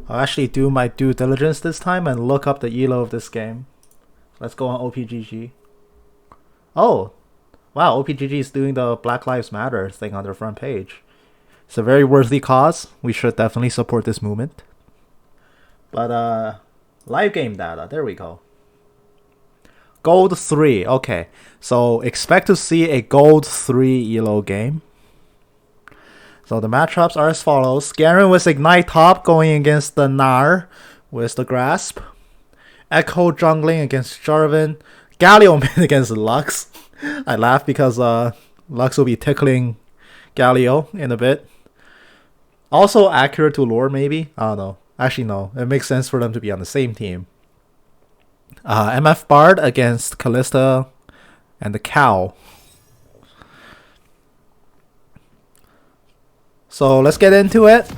I'll actually do my due diligence this time and look up the elo of this game. Let's go on OPGG. Oh, wow, OPGG is doing the Black Lives Matter thing on their front page. It's a very worthy cause. We should definitely support this movement. But, live game data, there we go. Gold 3, okay. So, expect to see a Gold 3 elo game. So, the matchups are as follows. Garen with Ignite top going against the Gnar with the Grasp. Echo jungling against Jarvan. Galio mid against Lux. I laugh because Lux will be tickling Galio in a bit. Also accurate to lore, maybe? I don't know. Actually, no. It makes sense for them to be on the same team. MF Bard against Kalista and the Cow. So let's get into it.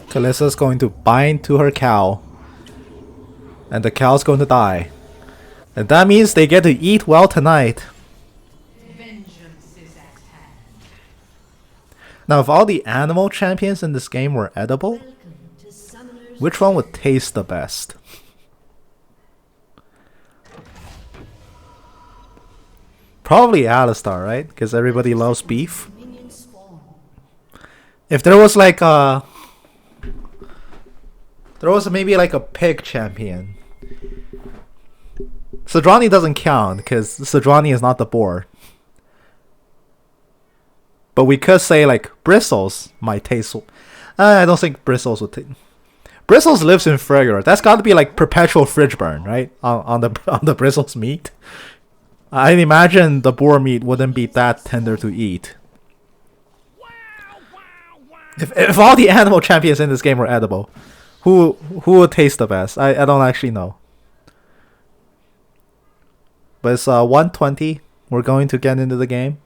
Kalista's going to bind to her cow. And the cow's going to die. And that means they get to eat well tonight. Now, if all the animal champions in this game were edible, which one would taste the best? Probably Alistar, right? Because everybody loves beef. If there was like a... There was maybe like a pig champion. Sejuani doesn't count, because Sejuani is not the boar. But we could say like Bristles might taste... I don't think Bristles would taste... Bristles lives in Frigor. That's got to be like perpetual fridge burn, right? On the Bristles meat. I'd imagine the boar meat wouldn't be that tender to eat. If all the animal champions in this game were edible, who would taste the best? I don't actually know. But it's 1:20. We're going to get into the game.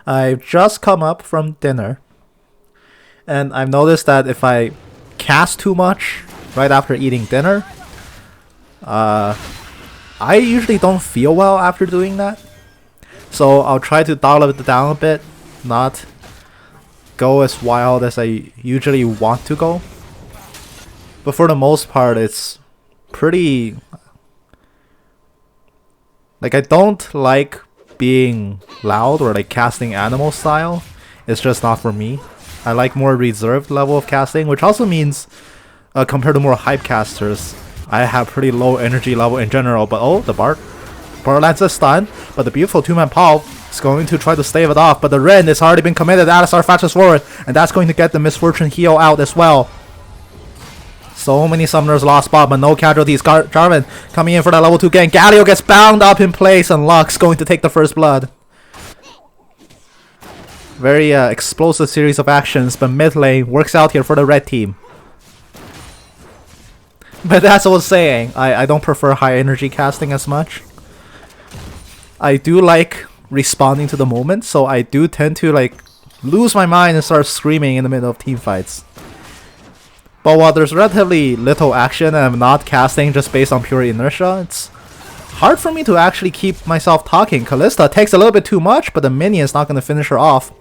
I've just come up from dinner, and I've noticed that if I cast too much right after eating dinner, I usually don't feel well after doing that. So I'll try to dial it down a bit, not go as wild as I usually want to go. But for the most part, it's pretty... Like, I don't like being loud or like casting animal style. It's just not for me. I like more reserved level of casting, which also means compared to more hype casters, I have pretty low energy level in general. But oh, the Bard lands a stun, but the beautiful two-man Paul is going to try to stave it off, but the Ren has already been committed. Alistar flashes forward, and that's going to get the Misfortune heal out as well. So many summoners lost spot, but no casualties. Jarvan coming in for that level 2 gank. Galio gets bound up in place, and Lux going to take the first blood. Very explosive series of actions, but mid lane works out here for the red team. But that's what I was saying. I don't prefer high energy casting as much. I do like responding to the moment, so I do tend to like lose my mind and start screaming in the middle of team fights. But while there's relatively little action and I'm not casting just based on pure inertia, it's hard for me to actually keep myself talking. Kalista takes a little bit too much, but the minion's not going to finish her off.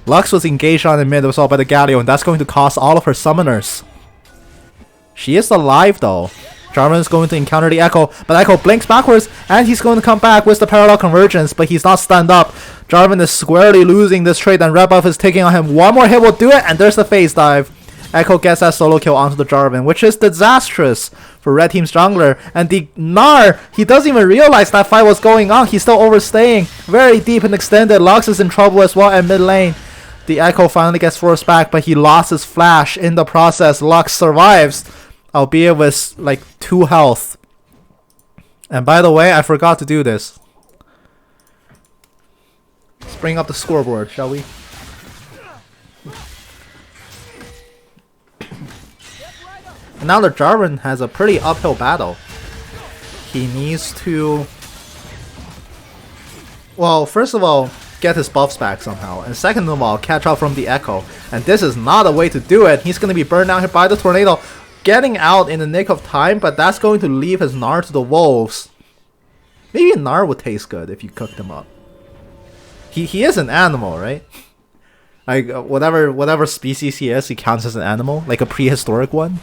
Lux was engaged on the mid, was all by the Galio, and that's going to cost all of her summoners. She is alive though. Jarvan is going to encounter the Echo, but Echo blinks backwards, and he's going to come back with the parallel convergence, but he's not stunned up. Jarvan is squarely losing this trade, and Red Buff is taking on him. One more hit will do it, and there's the phase dive. Echo gets that solo kill onto the Jarvan, which is disastrous for Red Team's jungler. And the Gnar, he doesn't even realize that fight was going on. He's still overstaying very deep and extended. Lux is in trouble as well at mid lane. The Echo finally gets forced back, but he lost his flash in the process. Lux survives, albeit with like 2 health. And by the way, I forgot to do this. Let's bring up the scoreboard, shall we? And now the Jarvan has a pretty uphill battle. He needs to... Well, first of all, get his buffs back somehow. And second of all, catch up from the Echo. And this is not a way to do it. He's going to be burned out here by the tornado. Getting out in the nick of time, but that's going to leave his Gnar to the wolves. Maybe Gnar would taste good if you cooked him up. He is an animal, right? Like whatever species he is, he counts as an animal, like a prehistoric one.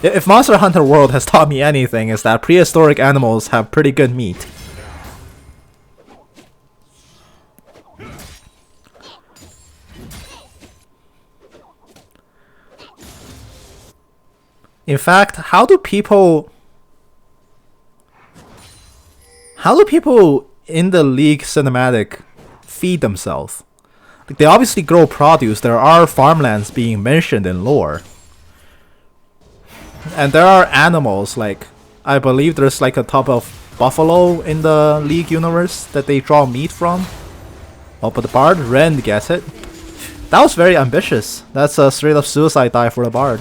If Monster Hunter World has taught me anything, is that prehistoric animals have pretty good meat. In fact, how do people in the League cinematic feed themselves? Like, they obviously grow produce. There are farmlands being mentioned in lore. And there are animals, like, I believe there's like a type of buffalo in the League universe that they draw meat from. Oh, but the Bard, Ren gets it. That was very ambitious. That's a straight up suicide dive for the Bard.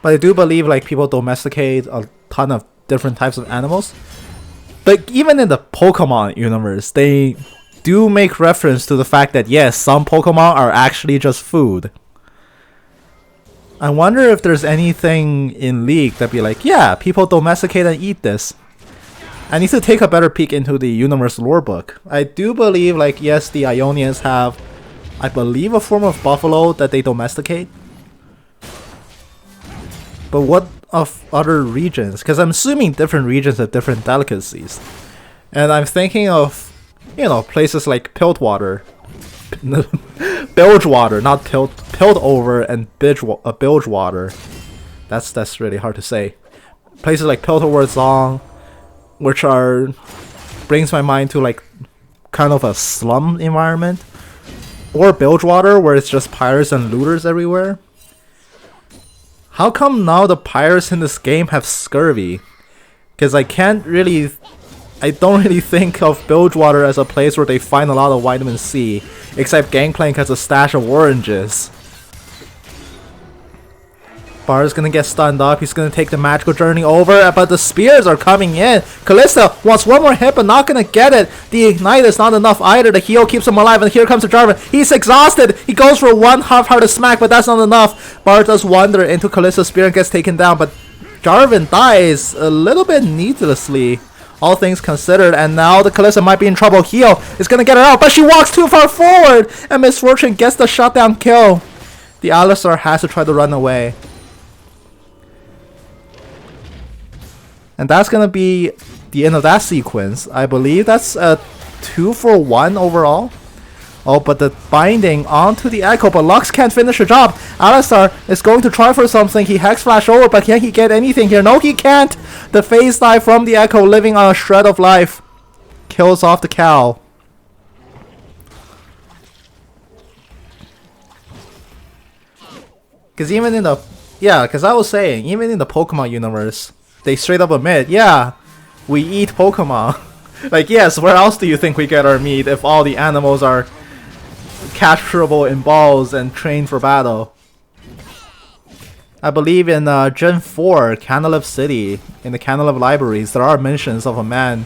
But I do believe like people domesticate a ton of different types of animals. But even in the Pokemon universe, they do make reference to the fact that yes, some Pokemon are actually just food. I wonder if there's anything in League that be like, yeah, people domesticate and eat this. I need to take a better peek into the universe lore book. I do believe, like, yes, the Ionians have, I believe, a form of buffalo that they domesticate. But what of other regions? Because I'm assuming different regions have different delicacies. And I'm thinking of, you know, places like Piltwater. Bilgewater, not Piltover and Bilgewater. That's really hard to say. Places like Piltover Zong, which are brings my mind to like kind of a slum environment, or Bilgewater where it's just pirates and looters everywhere. How come now the pirates in this game have scurvy? Because I don't really think of Bilgewater as a place where they find a lot of vitamin C, except Gangplank has a stash of oranges. Bard's gonna get stunned up, he's gonna take the magical journey over, but the spears are coming in. Callista wants one more hit but not gonna get it. The ignite is not enough either, the heal keeps him alive, and here comes the Jarvan. He's exhausted, he goes for one half-hearted smack, but that's not enough. Bard does wander into Callista's spear and gets taken down, but Jarvan dies a little bit needlessly, all things considered, and now the Calista might be in trouble. Heal is gonna get her out, but she walks too far forward, and Misfortune gets the shutdown kill. The Alistar has to try to run away. And that's gonna be the end of that sequence. I believe that's a 2-for-1 overall. Oh, but the binding onto the Echo, but Lux can't finish the job. Alistar is going to try for something. He Hex Flash over, but can he get anything here? No, he can't. The phase dive from the Echo, living on a shred of life, kills off the cow. Because even in the... Yeah, because I was saying, even in the Pokemon universe, they straight up admit, yeah, we eat Pokemon. Like, yes, where else do you think we get our meat if all the animals are capturable in balls and trained for battle? I believe in Gen 4, Canalip City, in the Canalip libraries, there are mentions of a man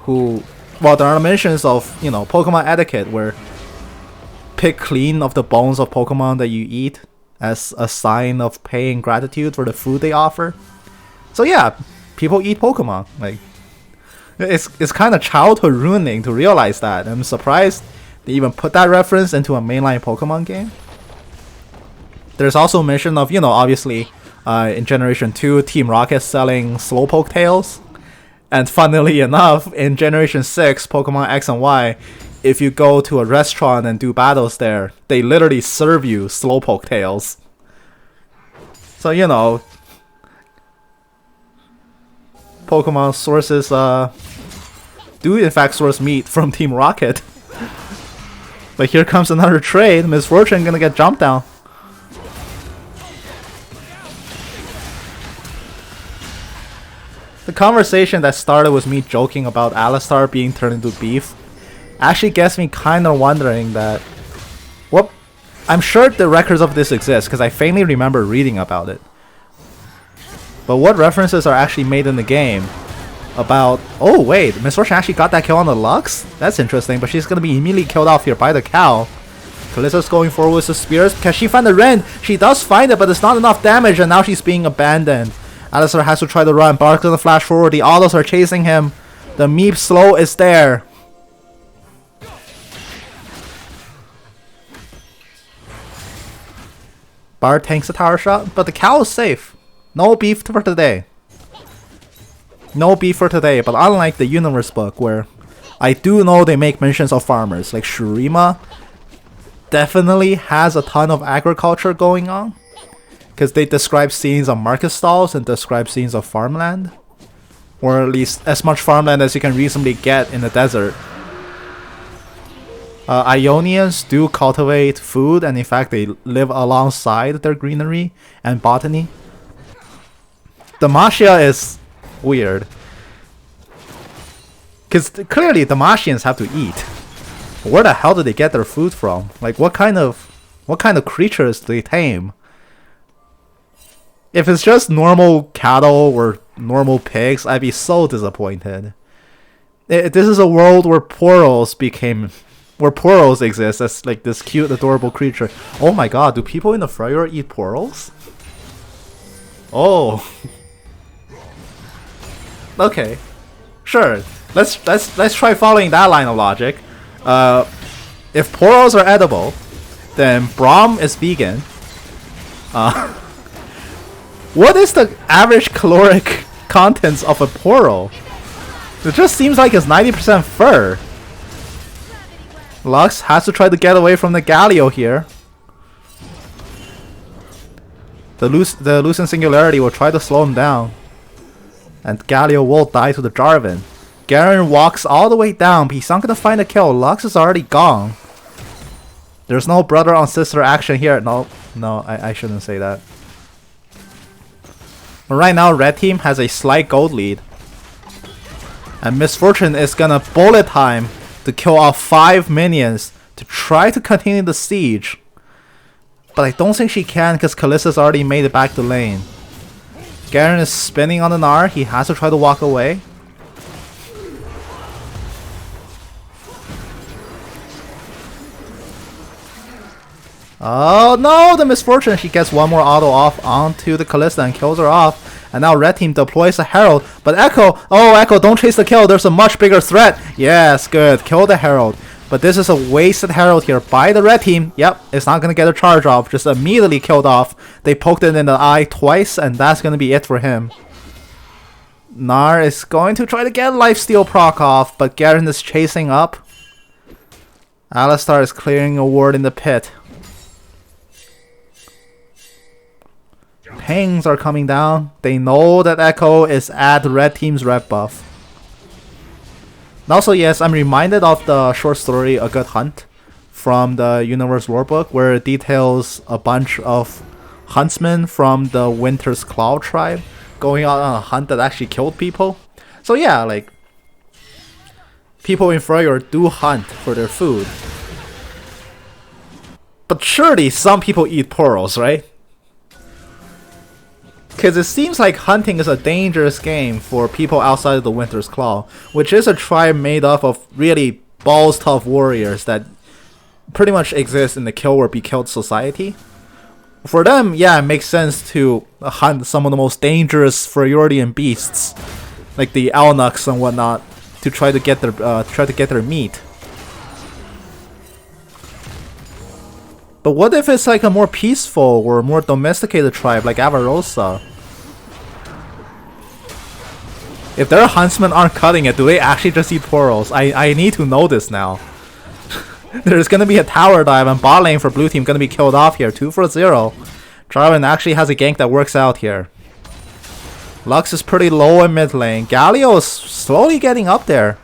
who... Well, there are mentions of, you know, Pokemon etiquette, where pick clean of the bones of Pokemon that you eat as a sign of paying gratitude for the food they offer. So yeah, people eat Pokemon. Like, it's kind of childhood ruining to realize that. I'm surprised they even put that reference into a mainline Pokemon game. There's also mention of, you know, obviously, in Generation 2, Team Rocket selling Slowpoke tails. And funnily enough, in Generation 6, Pokemon X and Y, if you go to a restaurant and do battles there, they literally serve you Slowpoke tails. So, you know, Pokemon sources do in fact source meat from Team Rocket. But here comes another trade. Misfortune gonna get jumped down. The conversation that started with me joking about Alistar being turned into beef actually gets me kind of wondering that... Well, I'm sure the records of this exist because I faintly remember reading about it. But what references are actually made in the game about... Oh wait, Misfortune actually got that kill on the Lux? That's interesting, but she's gonna be immediately killed off here by the cow. Kalista's going forward with the spears. Can she find the Ren? She does find it, but it's not enough damage, and now she's being abandoned. Alistar has to try to run. Bark's gonna flash forward. The autos are chasing him. The Meep slow is there. Bard tanks a tower shot, but the cow is safe. No beef for today. No beef for today, but unlike the Universe book, where I do know they make mentions of farmers, like Shurima definitely has a ton of agriculture going on, because they describe scenes of market stalls and describe scenes of farmland, or at least as much farmland as you can reasonably get in the desert. Ionians do cultivate food, and in fact they live alongside their greenery and botany. Demacia is weird, because clearly Damascians have to eat. Where the hell do they get their food from? Like, what kind of creatures do they tame? If it's just normal cattle or normal pigs, I'd be so disappointed. This is a world where Poros exist as like this cute, adorable creature. Oh my god, do people in the Freyr eat Poros? Oh. Okay. Sure. Let's try following that line of logic. If Poros are edible, then Braum is vegan. What is the average caloric contents of a Poro? It just seems like it's 90% fur. Lux has to try to get away from the Galio here. The Lucent Singularity will try to slow him down. And Galio will die to the Jarvan. Garen walks all the way down, but he's not gonna find a kill. Lux is already gone. There's no brother on sister action here. No, I shouldn't say that. But right now, red team has a slight gold lead. And Misfortune is gonna bullet time to kill off 5 minions to try to continue the siege. But I don't think she can, because Kalista's already made it back to lane. Garen is spinning on the Gnar. He has to try to walk away. Oh no, the Misfortune. She gets one more auto off onto the Kalista and kills her off. And now red team deploys a Herald. But Echo, oh Echo, don't chase the kill. There's a much bigger threat. Yes, good. Kill the Herald. But this is a wasted Herald here by the red team. Yep, it's not going to get a charge off. Just immediately killed off. They poked it in the eye twice, and that's going to be it for him. Gnar is going to try to get lifesteal proc off, but Garen is chasing up. Alistar is clearing a ward in the pit. Pings are coming down. They know that Echo is at red team's red buff. And also, yes, I'm reminded of the short story A Good Hunt from the Universe Lorebook, where it details a bunch of huntsmen from the Winter's Claw tribe going out on a hunt that actually killed people. So yeah, like, people in Freyr do hunt for their food. But surely some people eat Poros, right? Because it seems like hunting is a dangerous game for people outside of the Winter's Claw, which is a tribe made up of really balls tough warriors that pretty much exist in the kill or be killed society. For them, yeah, it makes sense to hunt some of the most dangerous Freyorian beasts, like the Alnuks and whatnot, to try to get their meat. But what if it's like a more peaceful or more domesticated tribe like Avarosa? If their huntsmen aren't cutting it, do they actually just eat Poros? I need to know this now. There's gonna be a tower dive and bot lane for blue team gonna be killed off here. 2 for 0. Jarvan actually has a gank that works out here. Lux is pretty low in mid lane. Galio is slowly getting up there.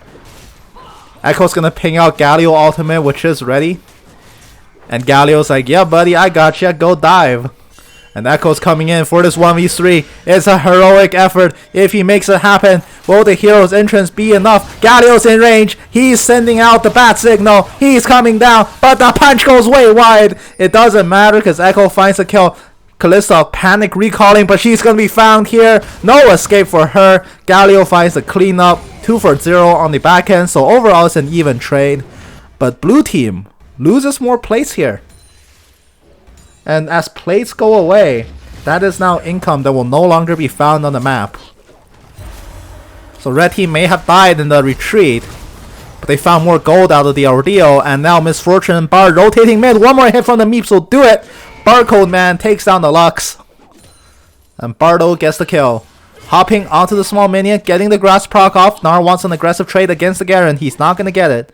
Echo's gonna ping out Galio ultimate, which is ready. And Galio's like, yeah buddy, I gotcha, go dive. And Echo's coming in for this 1v3. It's a heroic effort. If he makes it happen, will the hero's entrance be enough? Galio's in range. He's sending out the bat signal. He's coming down, but the punch goes way wide. It doesn't matter because Echo finds a kill. Kalista panic recalling, but she's going to be found here. No escape for her. Galio finds the cleanup. 2 for 0 on the back end. So overall, it's an even trade. But blue team loses more plates here. And as plates go away, that is now income that will no longer be found on the map. So red team may have died in the retreat, but they found more gold out of the ordeal, and now Misfortune and Bard rotating mid. One more hit from the Meeps will do it. Barcode Man takes down the Lux. And Bardo gets the kill. Hopping onto the small minion, getting the grass proc off. Gnar wants an aggressive trade against the Garen. He's not going to get it.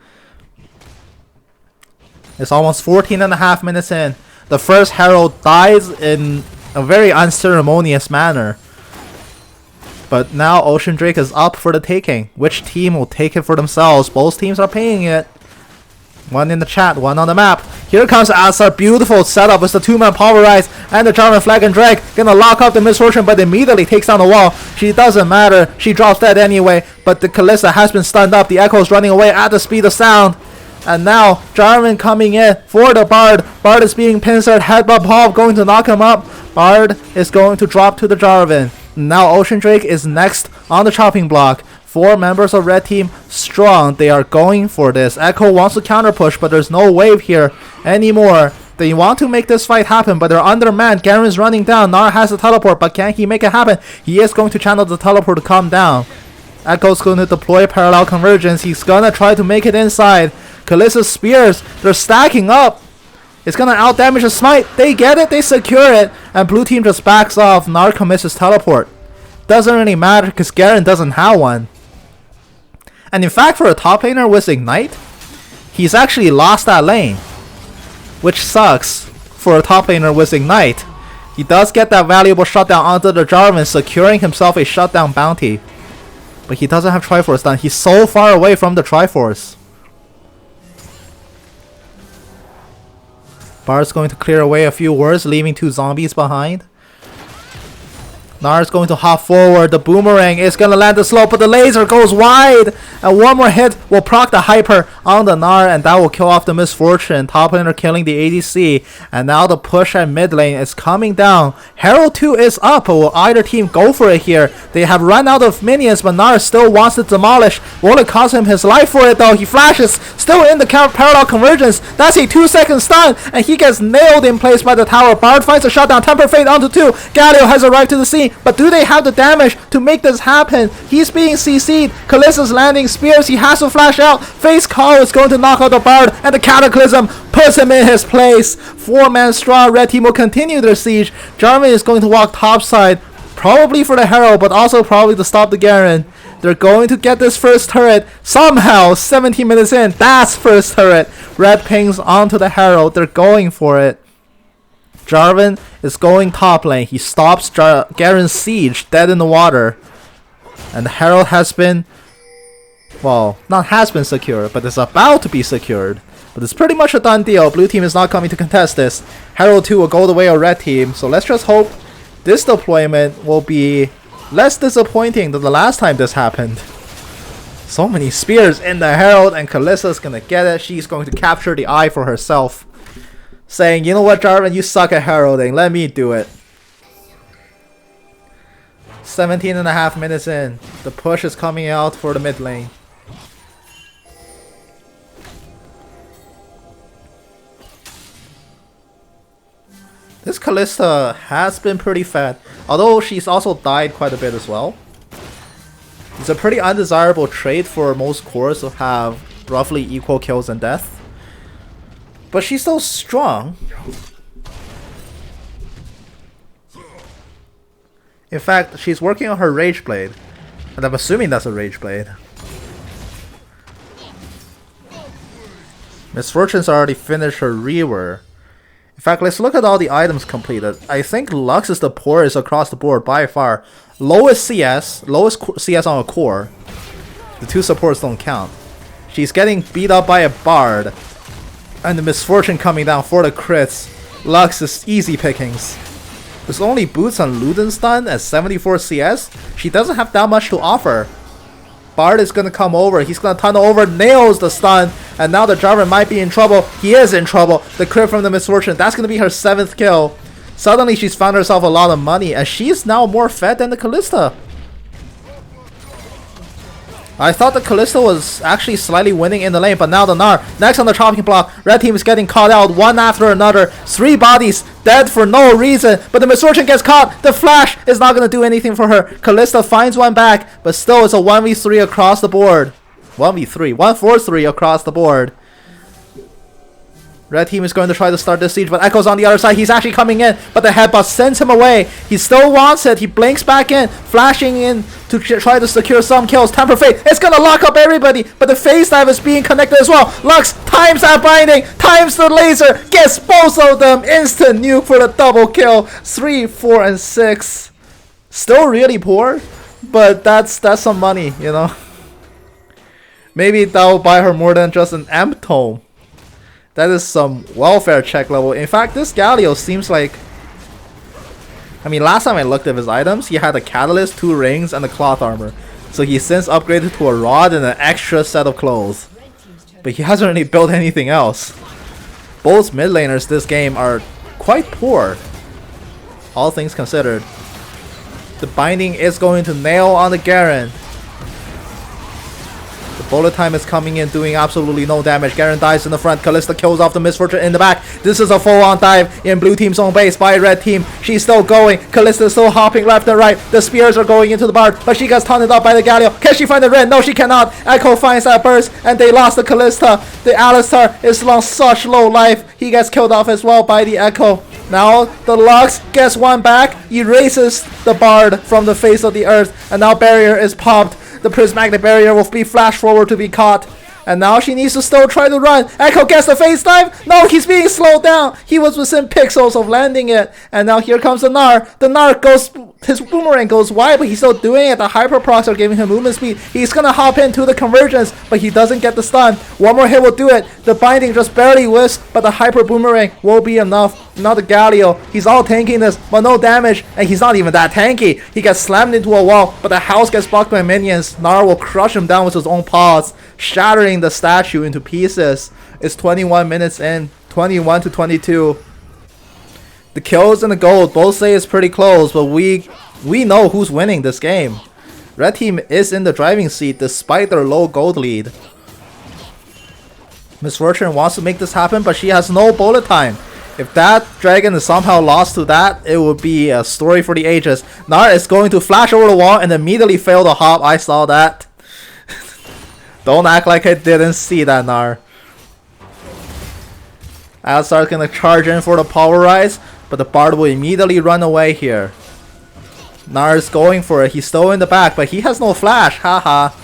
It's almost 14.5 minutes in. The first Herald dies in a very unceremonious manner. But now Ocean Drake is up for the taking. Which team will take it for themselves? Both teams are paying it. One in the chat, one on the map. Here comes Asar. Beautiful setup with the 2-man pulverize and the Jarvan flag and drag. Gonna lock up the Misfortune, but immediately takes down the wall. She doesn't matter. She drops dead anyway. But the Kalista has been stunned up. The Echo's running away at the speed of sound. And now Jarvan coming in for the Bard. Bard is being pincered. Headbutt Paul going to knock him up. Bard is going to drop to the Jarvan. Now Ocean Drake is next on the chopping block. 4 members of red team strong. They are going for this. Echo wants to counter push, but there's no wave here anymore. They want to make this fight happen, but they're undermanned. Garen's running down. Gnar has the teleport, but can he make it happen? He is going to channel the teleport to come down. Echo's going to deploy parallel convergence. He's gonna try to make it inside. Kalista's spears, they're stacking up. It's gonna outdamage the smite. They get it, they secure it, and blue team just backs off. Gnar commits his teleport. Doesn't really matter because Garen doesn't have one. And in fact, for a top laner with Ignite, he's actually lost that lane, which sucks for a top laner with Ignite. He does get that valuable shutdown onto the Jarvan, securing himself a shutdown bounty. But he doesn't have Triforce done. He's so far away from the Triforce. Bard's going to clear away a few wards, leaving 2 zombies behind. Gnar's going to hop forward. The boomerang is going to land the slope, but the laser goes wide. And one more hit will proc the hyper on the Gnar, and that will kill off the Misfortune. Top laner killing the ADC. And now the push at mid lane is coming down. Herald 2 is up, but will either team go for it here? They have run out of minions, but Gnar still wants to demolish. Will it cost him his life for it though? He flashes, still in the parallel convergence. That's a 2-second stun, and he gets nailed in place by the tower. Bard finds a shutdown. Temper Fate onto 2. Galio has arrived to the scene. But do they have the damage to make this happen? He's being CC'd. Kalista's landing spears. He has to flash out. Face Call is going to knock out the Bard, and the Cataclysm puts him in his place. 4-man strong red team will continue their siege. Jarvan is going to walk topside, probably for the Herald, but also probably to stop the Garen. They're going to get this first turret somehow. 17 minutes in, that's first turret. Red pings onto the Herald. They're going for it. Jarvan is going top lane. He stops Garen's siege dead in the water. And the Herald has been, well, not has been secured, but is about to be secured. But it's pretty much a done deal. Blue team is not coming to contest this. Herald 2 will go the way of red team. So let's just hope this deployment will be less disappointing than the last time this happened. So many spears in the Herald, and Kalista's gonna get it. She's going to capture the eye for herself, saying, you know what, Jarvan, you suck at heralding. Let me do it. 17.5 minutes in. The push is coming out for the mid lane. This Kalista has been pretty fat, although she's also died quite a bit as well. It's a pretty undesirable trait for most cores to have roughly equal kills and death. But she's so strong. In fact, she's working on her Rage Blade. And I'm assuming that's a Rage Blade. Misfortune's already finished her Reaver. In fact, let's look at all the items completed. I think Lux is the poorest across the board by far. Lowest CS on a core. The 2 supports don't count. She's getting beat up by a Bard. And the Misfortune coming down for the crits. Lux is easy pickings. There's only boots on Luden's stun at 74 CS. She doesn't have that much to offer. Bard is going to come over. He's going to tunnel over, nails the stun. And now the Jarvan might be in trouble. He is in trouble. The crit from the Misfortune. That's going to be her 7th kill. Suddenly she's found herself a lot of money. And she's now more fed than the Kalista. I thought the Kalista was actually slightly winning in the lane, but now the Gnar, next on the chopping block. Red team is getting caught out one after another. 3 bodies dead for no reason, but the Misfortune gets caught. The flash is not going to do anything for her. Kalista finds one back, but still it's a 1v3 across the board. 1v3, 1-4-3 across the board. Red team is going to try to start this siege, but Echo's on the other side. He's actually coming in, but the headbutt sends him away. He still wants it. He blinks back in, flashing in to try to secure some kills. Temper Fate, it's gonna lock up everybody, but the phase dive is being connected as well. Lux times that binding, times the laser, gets both of them. Instant nuke for the double kill. 3, 4, and 6. Still really poor, but that's some money, you know. Maybe that will buy her more than just an amp tome. That is some welfare check level. In fact, this Galio seems like... I mean, last time I looked at his items, he had a catalyst, 2 rings, and a cloth armor. So he's since upgraded to a rod and an extra set of clothes. But he hasn't really built anything else. Both mid laners this game are quite poor, all things considered. The binding is going to nail on the Garen. The bullet time is coming in, doing absolutely no damage. Garen dies in the front. Kalista kills off the Misfortune in the back. This is a full-on dive in blue team's own base by red team. She's still going. Kalista is still hopping left and right. The spears are going into the bard, but she gets taunted up by the Galio. Can she find the red? No, she cannot. Echo finds that burst, and they lost the Kalista. The Alistar is on such low life. He gets killed off as well by the Echo. Now the Lux gets one back, erases the bard from the face of the earth, and now barrier is popped. The prismatic barrier will be flashed forward to be caught. And now she needs to still try to run. Echo gets the face dive. No, he's being slowed down. He was within pixels of landing it. And now here comes the Gnar. The Gnar goes, his boomerang goes wide, but he's still doing it. The hyper procs are giving him movement speed. He's gonna hop into the convergence, but he doesn't get the stun. One more hit will do it. The binding just barely whiffs, but the hyper boomerang will be enough. Now the Galio, he's all tanking this, but no damage, and he's not even that tanky. He gets slammed into a wall, but the house gets blocked by minions. Gnar will crush him down with his own paws, shattering the statue into pieces. It's 21 minutes in, 21 to 22. The kills and the gold both say it's pretty close, but we know who's winning this game. Red team is in the driving seat despite their low gold lead. Misfortune wants to make this happen, but she has no bullet time. If that dragon is somehow lost to that, it would be a story for the ages. Gnar is going to flash over the wall and immediately fail to hop. I saw that. Don't act like I didn't see that, Gnar. Alistar's gonna charge in for the power rise, but the bard will immediately run away here. Gnar is going for it. He's still in the back, but he has no flash. Haha.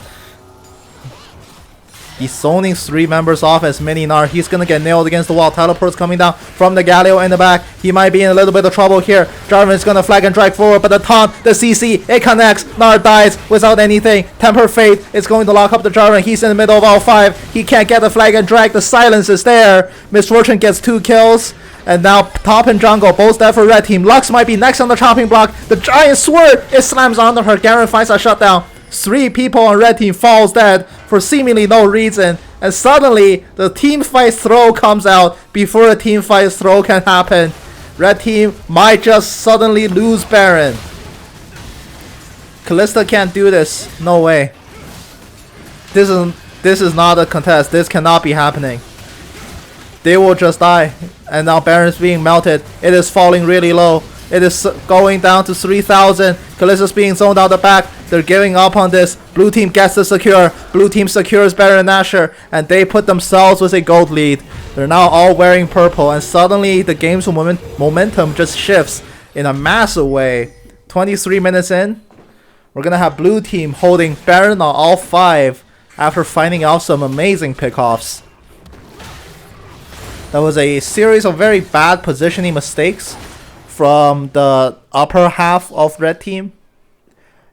He's zoning 3 members off as mini Gnar. He's gonna get nailed against the wall. Teleport's coming down from the Galio in the back. He might be in a little bit of trouble here. Jarvan is gonna flag and drag forward, but the taunt, the CC, it connects. Gnar dies without anything. Temper Fate is going to lock up the Jarvan. He's in the middle of all 5. He can't get the flag and drag. The silence is there. Misfortune gets 2 kills. And now top and jungle, both dead for red team. Lux might be next on the chopping block. The giant sword, it slams onto her. Garen finds a shutdown. 3 people on red team falls dead for seemingly no reason, and suddenly the team fight throw comes out before the team fight throw can happen. Red team might just suddenly lose Baron. Kalista can't do this. No way. This is not a contest. This cannot be happening. They will just die. And now Baron's being melted. It is falling really low. It is going down to 3,000. Kalista's being zoned out the back. They're giving up on this. Blue team gets the secure. Blue team secures Baron and Asher, and they put themselves with a gold lead. They're now all wearing purple, and suddenly the game's momentum just shifts in a massive way. 23 minutes in, we're gonna have blue team holding Baron on all 5 after finding out some amazing pickoffs. That was a series of very bad positioning mistakes from the upper half of red team.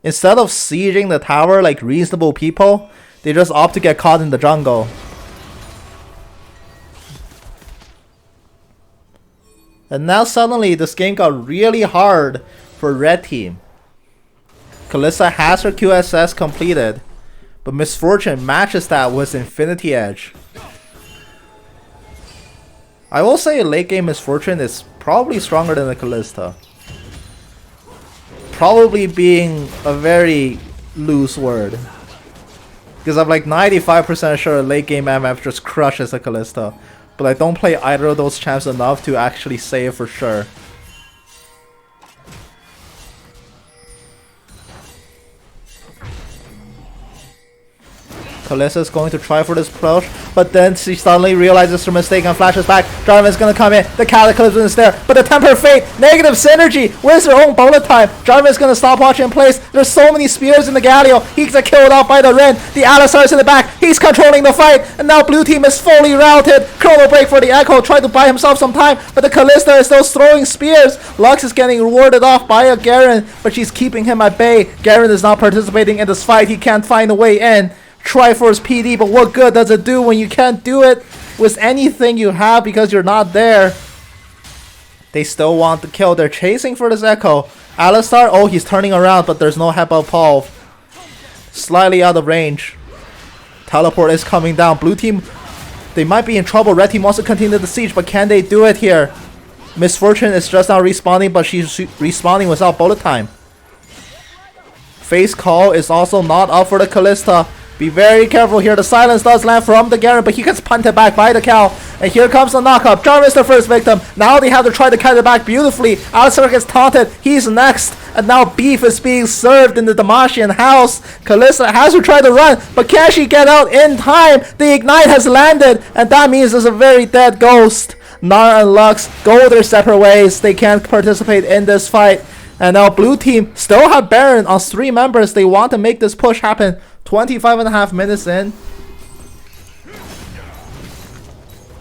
Instead of sieging the tower like reasonable people, they just opt to get caught in the jungle. And now suddenly this game got really hard for red team. Kalista has her QSS completed, but Misfortune matches that with Infinity Edge. I will say late game Misfortune is probably stronger than the Kalista. Probably being a very loose word, because I'm like 95% sure late game MF just crushes a Kalista, but I don't play either of those champs enough to actually say it for sure. Kalista's going to try for this push, but then she suddenly realizes her mistake and flashes back. Jarvan's gonna come in. The Cataclysm is there, but the Temper Fate, negative synergy. Where's their own bullet time? Jarvan's gonna stop watching in place. There's so many spears in the Galio. He's killed out by the Ren. The Alistar's in the back. He's controlling the fight, and now blue team is fully routed. Chrono Break for the Echo, tried to buy himself some time, but the Kalista is still throwing spears. Lux is getting warded off by a Garen, but she's keeping him at bay. Garen is not participating in this fight. He can't find a way in. Triforce PD, but what good does it do when you can't do it with anything you have because you're not there? They still want the kill. They're chasing for this Echo. Alistar, oh, he's turning around, but there's no help of Paul. Slightly out of range. Teleport is coming down. Blue team, they might be in trouble. Red team wants to continue the siege, but can they do it here? Misfortune is just now respawning, but she's respawning without bullet time. Face Call is also not up for the Kalista. Be very careful here. The silence does land from the Garen, but he gets punted back by the Cal. And here comes the knockup. Jarvan is the first victim. Now they have to try to cut it back beautifully. Alistar gets taunted. He's next. And now beef is being served in the Damashian house. Kalista has to try to run, but can she get out in time? The Ignite has landed, and that means there's a very dead ghost. Nara and Lux go their separate ways. They can't participate in this fight. And now blue team still have Baron on 3 members. They want to make this push happen. 25.5 minutes in.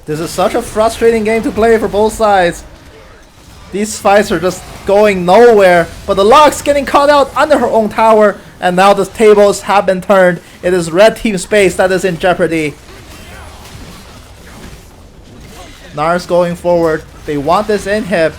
This is such a frustrating game to play for both sides. These fights are just going nowhere. But the Lux getting caught out under her own tower. And now the tables have been turned. It is red team space that is in jeopardy. Nars going forward. They want this inhib.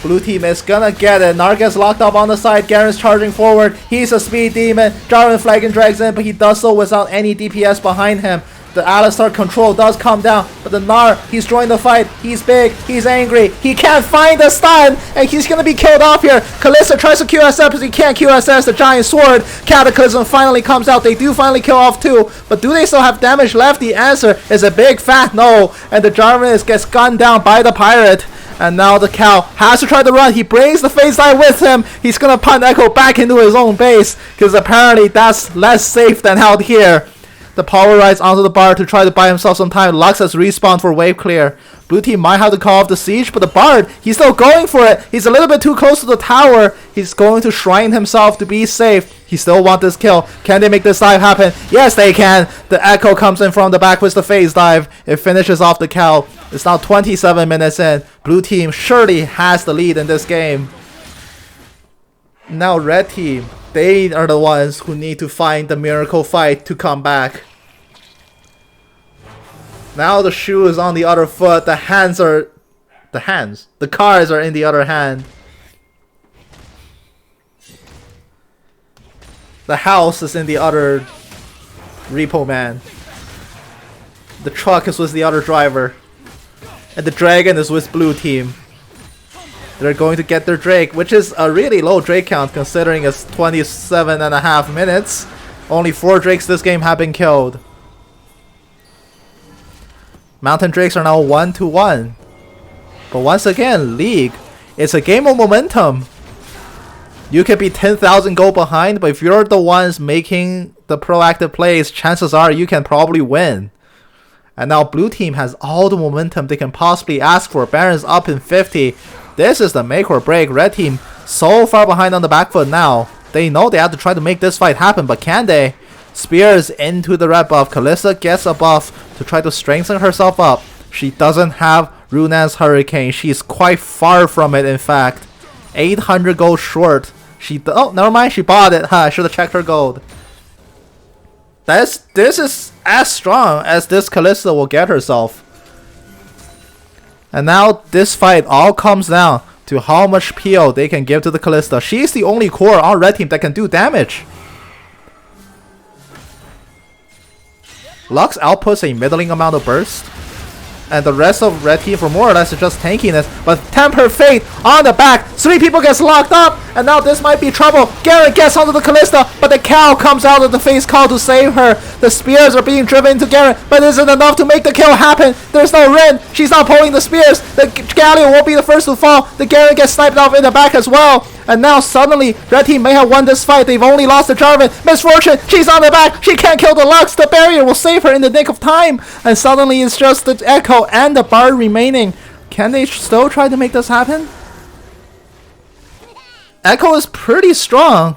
Blue team is gonna get it. Nar gets locked up on the side. Garen's charging forward. He's a speed demon. Jarvan flagging drags in, but he does so without any DPS behind him. The Alistar control does come down, but the Nar, he's joined the fight. He's big. He's angry. He can't find the stun, and he's gonna be killed off here. Kalista tries to QSS, but he can't QSS the giant sword. Cataclysm finally comes out. They do finally kill off 2, but do they still have damage left? The answer is a big fat no, and the Jarvan gets gunned down by the pirate. And now the Cow has to try to run. He brings the Phase Eye with him. He's gonna punt Echo back into his own base, because apparently that's less safe than out here. The Power Rise onto the bar to try to buy himself some time. Lux has respawned for wave clear. Blue team might have to call off the siege, but the Bard, he's still going for it. He's a little bit too close to the tower. He's going to shrine himself to be safe. He still wants this kill. Can they make this dive happen? Yes, they can. The Echo comes in from the back with the phase dive. It finishes off the Cow. It's now 27 minutes in. Blue team surely has the lead in this game. Now red team, they are the ones who need to find the miracle fight to come back. Now the shoe is on the other foot. The cards are in the other hand. The house is in the other repo man. The truck is with the other driver. And the dragon is with blue team. They're going to get their Drake, which is a really low Drake count considering it's 27.5 minutes. Only 4 Drakes this game have been killed. Mountain Drakes are now 1-1. But once again, League, it's a game of momentum. You could be 10,000 gold behind, but if you're the ones making the proactive plays, chances are you can probably win. And now blue team has all the momentum they can possibly ask for. Baron's up in 50. This is the make or break. Red team so far behind on the back foot now. They know they have to try to make this fight happen, but can they? Spears into the red buff. Kalista gets a buff to try to strengthen herself up. She doesn't have Runan's Hurricane. She's quite far from it, in fact. 800 gold short. Oh, never mind. She bought it. I should have checked her gold. This is as strong as this Kalista will get herself. And now this fight all comes down to how much PO they can give to the Kalista. She's the only core on red team that can do damage. Lux outputs a middling amount of burst. And the rest of red team for more or less is just tankiness. But Temper Fate on the back. 3 people gets locked up. And now this might be trouble. Garrett gets onto the Kalista. But the Cow comes out of the face call to save her. The spears are being driven into Garen, but isn't enough to make the kill happen. There's no Rin. She's not pulling the spears. The Galio won't be the first to fall. The Garen gets sniped off in the back as well. And now suddenly, red team may have won this fight. They've only lost to Jarvan. Misfortune, she's on the back. She can't kill the Lux. The barrier will save her in the nick of time. And suddenly it's just the Echo and the Bard remaining. Can they still try to make this happen? Echo is pretty strong.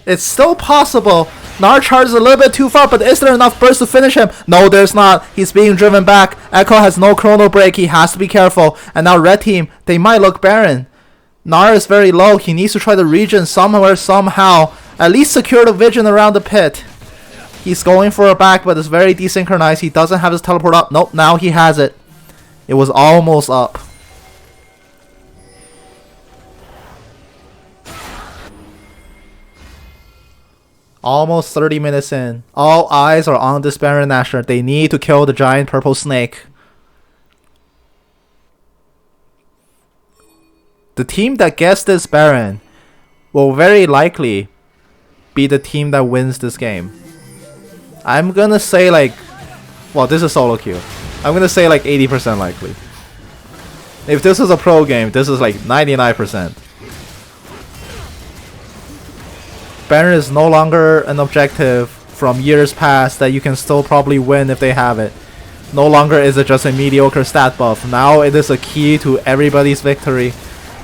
It's still possible. Gnar charges a little bit too far, but is there enough burst to finish him? No, there's not. He's being driven back. Echo has no chrono break. He has to be careful. And now red team, they might look barren. Gnar is very low. He needs to try the regen somewhere, somehow. At least secure the vision around the pit. He's going for a back, but it's very desynchronized. He doesn't have his teleport up. Nope, now he has it. It was almost up. Almost 30 minutes in. All eyes are on this Baron Nashor. They need to kill the giant purple snake. The team that gets this Baron will very likely be the team that wins this game. I'm gonna say like, well, this is solo queue. I'm gonna say like 80% likely. If this is a pro game, this is like 99%. Baron is no longer an objective from years past that you can still probably win if they have it. No longer is it just a mediocre stat buff. Now it is a key to everybody's victory.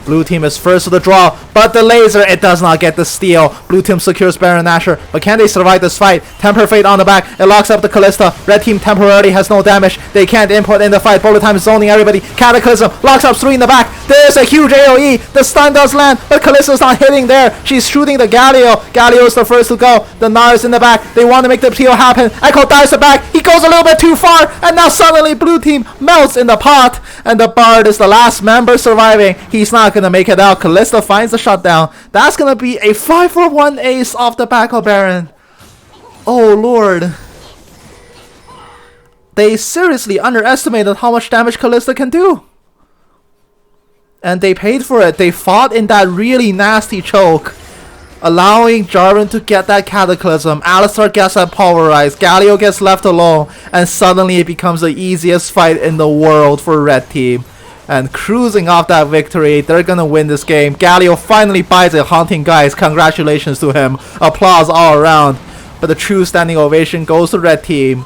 Blue team is first to the draw, but the laser, it does not get the steal. Blue team secures Baron Nashor, but can they survive this fight? Temper Fate on the back, it locks up the Kalista. Red team temporarily has no damage. They can't input in the fight. Bullet time is zoning everybody. Cataclysm locks up 3 in the back. There's a huge AoE. The stun does land, but Kalista's not hitting there. She's shooting the Galio. Galio is the first to go. The Gnar is in the back. They want to make the steal happen. Echo dives the back. He goes a little bit too far, and now suddenly blue team melts in the pot, and the Bard is the last member surviving. He's not gonna make it out. Kalista finds the shutdown. That's gonna be a 5-for-1 ace off the back of Baron. Oh lord. They seriously underestimated how much damage Kalista can do. And they paid for it. They fought in that really nasty choke, allowing Jarvan to get that Cataclysm. Alistar gets that pulverized. Galio gets left alone. And suddenly it becomes the easiest fight in the world for red team. And cruising off that victory, they're gonna win this game. Galio finally buys it, haunting guys. Congratulations to him. Applause all around. But the true standing ovation goes to red team.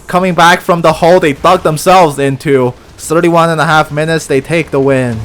Coming back from the hole they dug themselves into. 31.5 minutes, they take the win.